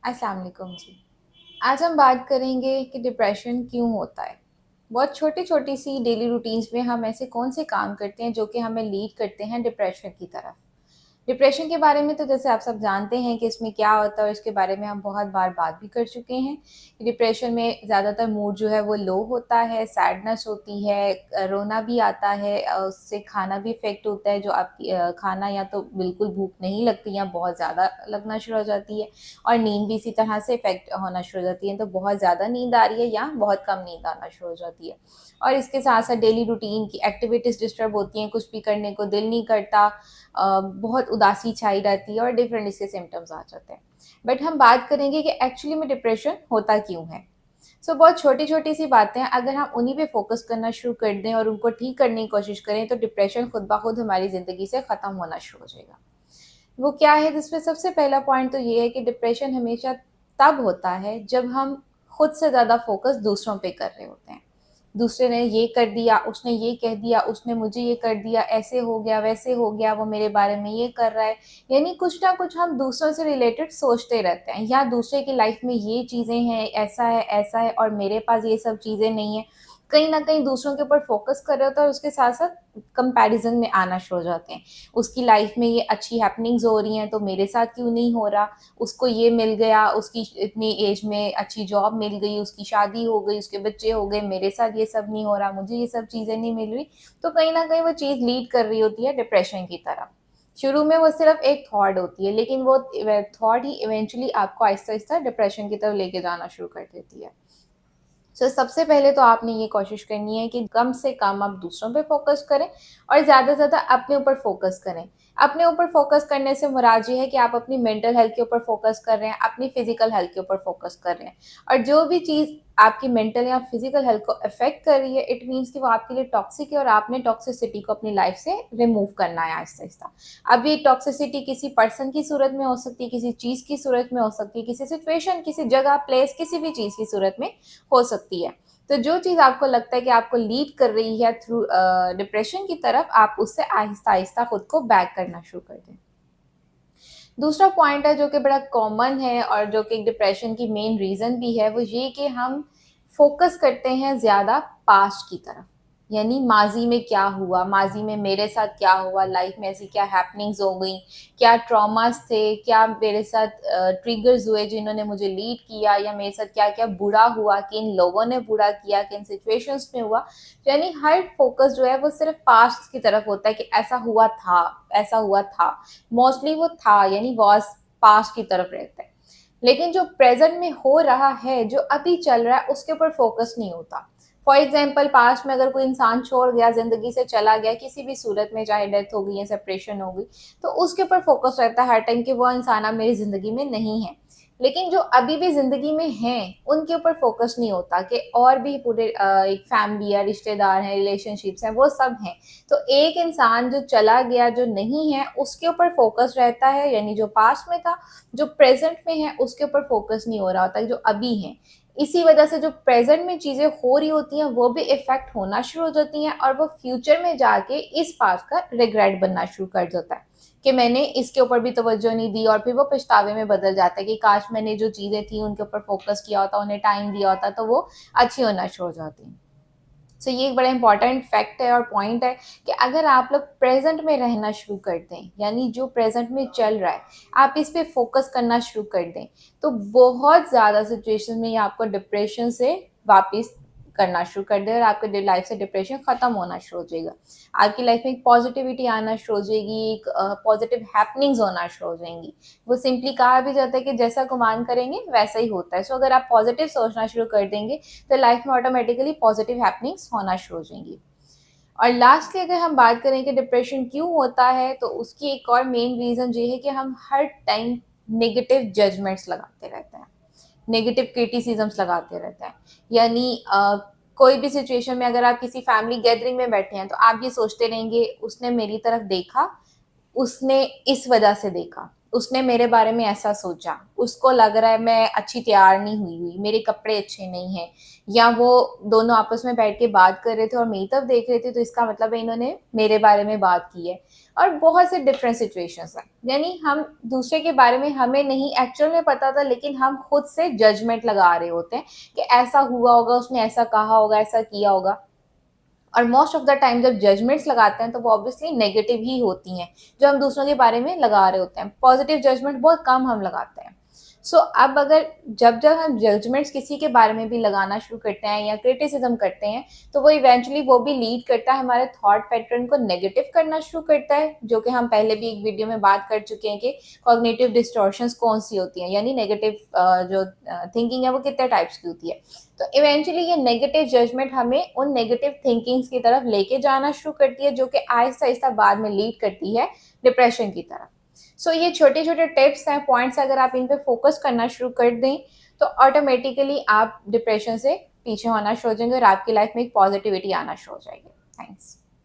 अस्सलाम वालेकुम जी। आज हम बात करेंगे कि डिप्रेशन क्यों होता है। बहुत छोटी-छोटी सी डेली रूटीन्स में हम ऐसे कौन से काम करते हैं जो कि हमें लीड करते हैं डिप्रेशन की तरफ। डिप्रेशन के बारे में तो जैसे आप सब जानते हैं कि इसमें क्या होता है और इसके बारे में हम बहुत बार बात भी कर चुके हैं। डिप्रेशन में ज़्यादातर मूड जो है वो लो होता है, सैडनेस होती है, रोना भी आता है, उससे खाना भी इफ़ेक्ट होता है जो आपकी खाना या तो बिल्कुल भूख नहीं लगती या बहुत ज़्यादा लगना शुरू हो जाती है और नींद भी इसी तरह से इफ़ेक्ट होना शुरू हो जाती है। तो बहुत ज़्यादा नींद आ रही है या बहुत कम नींद आना शुरू हो जाती है। और इसके साथ-साथ डेली रूटीन की एक्टिविटीज़ डिस्टर्ब होती हैं, कुछ भी करने को दिल नहीं करता, बहुत उदासी छाई रहती है और डिफरेंट इसके सिम्पटम्स आ जाते हैं। बट हम बात करेंगे कि एक्चुअली में डिप्रेशन होता क्यों है? बहुत छोटी-छोटी सी बातें हैं, अगर हम उन्हीं पे फ़ोकस करना शुरू कर दें और उनको ठीक करने की कोशिश करें, तो डिप्रेशन खुद ब खुद हमारी ज़िंदगी से ख़त्म होना शुरू हो जाएगा। वो क्या है, जिसमें सबसे पहला पॉइंट तो ये है कि डिप्रेशन हमेशा तब होता है जब हम खुद से ज़्यादा फ़ोकस दूसरों पे कर रहे होते हैं। दूसरे ने ये कर दिया, उसने ये कह दिया, उसने मुझे ये कर दिया, ऐसे हो गया, वैसे हो गया, वो मेरे बारे में ये कर रहा है। यानी कुछ ना कुछ हम दूसरों से रिलेटेड सोचते रहते हैं या दूसरे की लाइफ़ में ये चीज़ें हैं, ऐसा है और मेरे पास ये सब चीज़ें नहीं हैं। कहीं न कहीं दूसरों के ऊपर फ़ोकस कर रहे होते हैं और उसके साथ-साथ कंपैरिज़न में आना शुरू हो जाते हैं। उसकी लाइफ़ में ये अच्छी हैपनिंग्स हो रही हैं, तो मेरे साथ क्यों नहीं हो रहा? उसको ये मिल गया, उसकी इतनी एज में अच्छी जॉब मिल गई, उसकी शादी हो गई, उसके बच्चे हो गए, मेरे साथ ये सब नहीं हो रहा, मुझे ये सब चीज़ें नहीं मिल रही। तो कहीं न कहीं वो चीज़ लीड कर रही होती है डिप्रेशन की तरफ। शुरू में वो सिर्फ़ एक थॉट होती है, लेकिन वो थॉट ही इवेंचुअली आपको आहिस्ता-आहिस्ता डिप्रेशन की तरफ लेके जाना शुरू कर देती है। सबसे पहले तो आपने ये कोशिश करनी है कि कम से कम आप दूसरों पे फ़ोकस करें और ज़्यादा से ज़्यादा अपने ऊपर फ़ोकस करें। अपने ऊपर फ़ोकस करने से मुराद ये है कि आप अपनी मेंटल हेल्थ के ऊपर फ़ोकस कर रहे हैं, अपनी फ़िज़िकल हेल्थ के ऊपर फ़ोकस कर रहे हैं। और जो भी चीज़ आपकी मेंटल या फ़िज़िकल हेल्थ को अफ़ेक्ट कर रही है, इट मीन्स कि वो आपके लिए टॉक्सिक है और आपने टॉक्सिसिटी को अपनी लाइफ़ से रिमूव करना है आहिस्ता-आहिस्ता। अब ये टॉक्सिसिटी किसी पर्सन की सूरत में हो सकती है, किसी चीज़ की सूरत में हो सकती है, किसी सिचुएशन, किसी जगह, प्लेस, किसी भी चीज़ की सूरत में हो सकती है। तो जो चीज़ आपको लगता है कि आपको लीड कर रही है थ्रू डिप्रेशन की तरफ, आप उससे आहिस्ता-आहिस्ता खुद को बैक करना शुरू कर दें। दूसरा पॉइंट है जो कि बड़ा कॉमन है और जो कि डिप्रेशन की मेन रीज़न भी है, वो ये कि हम फ़ोकस करते हैं ज़्यादा पास्ट की तरफ। यानी माज़ी में क्या हुआ, माज़ी में मेरे साथ क्या हुआ, लाइफ़ में ऐसी क्या हैपनिंग्स हो गई, क्या ट्रॉमास थे, क्या मेरे साथ ट्रिगर्स हुए जिन्होंने मुझे लीड किया या मेरे साथ क्या-क्या बुरा हुआ, किन लोगों ने बुरा किया, किन सिचुएशंस में हुआ। यानी हर फ़ोकस जो है वो सिर्फ़ पास्ट की तरफ होता है कि ऐसा हुआ था, ऐसा हुआ था। मोस्टली वो था यानी वॉज़ पास्ट की तरफ रहता है। लेकिन जो प्रेज़ेंट में हो रहा है, जो अभी चल रहा है, उसके ऊपर फ़ोकस नहीं होता। फॉर एग्ज़ाम्पल पास्ट में अगर कोई इंसान छोड़ गया, ज़िंदगी से चला गया किसी भी सूरत में, चाहे डेथ हो गई या सेपरेशन हो गई, तो उसके ऊपर फ़ोकस रहता है हर टाइम कि वो इंसान अब मेरी ज़िंदगी में नहीं है। लेकिन जो अभी भी ज़िंदगी में हैं, उनके ऊपर फ़ोकस नहीं होता कि और भी पूरे एक फैमिली है, रिश्तेदार हैं, रिलेशनशिप्स हैं, वो सब हैं। तो एक इंसान जो चला गया, जो नहीं है, उसके ऊपर फ़ोकस रहता है, यानी जो पास्ट में था, जो प्रेज़ेंट में है, उसके ऊपर फ़ोकस नहीं हो रहा होता, जो अभी है। इसी वजह से जो प्रेज़ेंट में चीज़ें हो रही होती हैं, वो भी इफ़ेक्ट होना शुरू हो जाती हैं और वो फ्यूचर में जाके इस बात का रिग्रेट बनना शुरू कर देता है कि मैंने इसके ऊपर भी तवज्जो नहीं दी और फिर वो पछतावे में बदल जाता है कि काश मैंने जो चीज़ें थी, उनके ऊपर फ़ोकस किया होता, उन्हें टाइम दिया होता, तो वो अच्छी होना शुरू हो जाती। ये एक बड़ा इंपॉर्टेंट फैक्ट है और पॉइंट है कि अगर आप लोग प्रेजेंट में रहना शुरू कर दें, यानी जो प्रेजेंट में चल रहा है, आप इस पे फोकस करना शुरू कर दें, तो बहुत ज़्यादा सिचुएशन में ये आपको डिप्रेशन से वापस करना शुरू कर दे और आपके लाइफ से डिप्रेशन ख़त्म होना शुरू हो जाएगा। आपकी लाइफ में एक पॉजिटिविटी आना शुरू हो जाएगी, एक पॉजिटिव हैपनिंग्स होना शुरू हो जाएंगी। वो सिंपली कहा भी जाता है कि जैसा गुमान करेंगे वैसा ही होता है। अगर आप पॉजिटिव सोचना शुरू कर देंगे, तो लाइफ में ऑटोमेटिकली पॉजिटिव हैपनिंग्स होना शुरू हो जाएंगी। और लास्टली अगर हम बात करें कि डिप्रेशन क्यों होता है, तो उसकी एक और मेन रीज़न ये है कि हम हर टाइम नेगेटिव जजमेंट्स लगाते रहते हैं, नेगेटिव क्रिटिसिज्म्स लगाते रहते हैं। यानी कोई भी सिचुएशन में अगर आप किसी फैमिली गैदरिंग में बैठे हैं, तो आप ये सोचते रहेंगे उसने मेरी तरफ देखा, उसने इस वजह से देखा, उसने मेरे बारे में ऐसा सोचा, उसको लग रहा है मैं अच्छी तैयार नहीं हुई, मेरे कपड़े अच्छे नहीं हैं, या वो दोनों आपस में बैठ के बात कर रहे थे और मेरी तरफ देख रहे थे, तो इसका मतलब है इन्होंने मेरे बारे में बात की है। और बहुत से डिफरेंट सिचुएशंस हैं, यानी हम दूसरे के बारे में हमें नहीं एक्चुअल में पता था, लेकिन हम खुद से जजमेंट लगा रहे होते हैं कि ऐसा हुआ होगा, उसने ऐसा कहा होगा, ऐसा किया होगा। और मोस्ट ऑफ द टाइम जब जजमेंट्स लगाते हैं तो वो ऑब्वियसली नेगेटिव ही होती हैं, जो हम दूसरों के बारे में लगा रहे होते हैं। पॉजिटिव जजमेंट बहुत कम हम लगाते हैं। अब अगर जब जब हम जजमेंट्स किसी के बारे में भी लगाना शुरू करते हैं या क्रिटिसिज्म करते हैं, तो वो इवेंचुअली वो भी लीड करता है हमारे थॉट पैटर्न को नेगेटिव करना शुरू करता है, जो कि हम पहले भी एक वीडियो में बात कर चुके हैं कि कॉग्निटिव डिस्टॉर्शंस कौन सी होती हैं, यानी नेगेटिव जो थिंकिंग है वो कितने टाइप्स की होती है। तो इवेंचुअली ये नेगेटिव जजमेंट हमें उन नेगेटिव थिंकिंग्स की तरफ लेके जाना शुरू करती है, जो कि आहिस्ता आहिस्ता बाद में लीड करती है डिप्रेशन की तरफ। ये छोटे छोटे टिप्स हैं, पॉइंट्स, अगर आप इन पे फोकस करना शुरू कर दें तो ऑटोमेटिकली आप डिप्रेशन से पीछे होना शुरू हो जाएंगे और आपकी लाइफ में एक पॉजिटिविटी आना शुरू हो जाएगी। थैंक्स।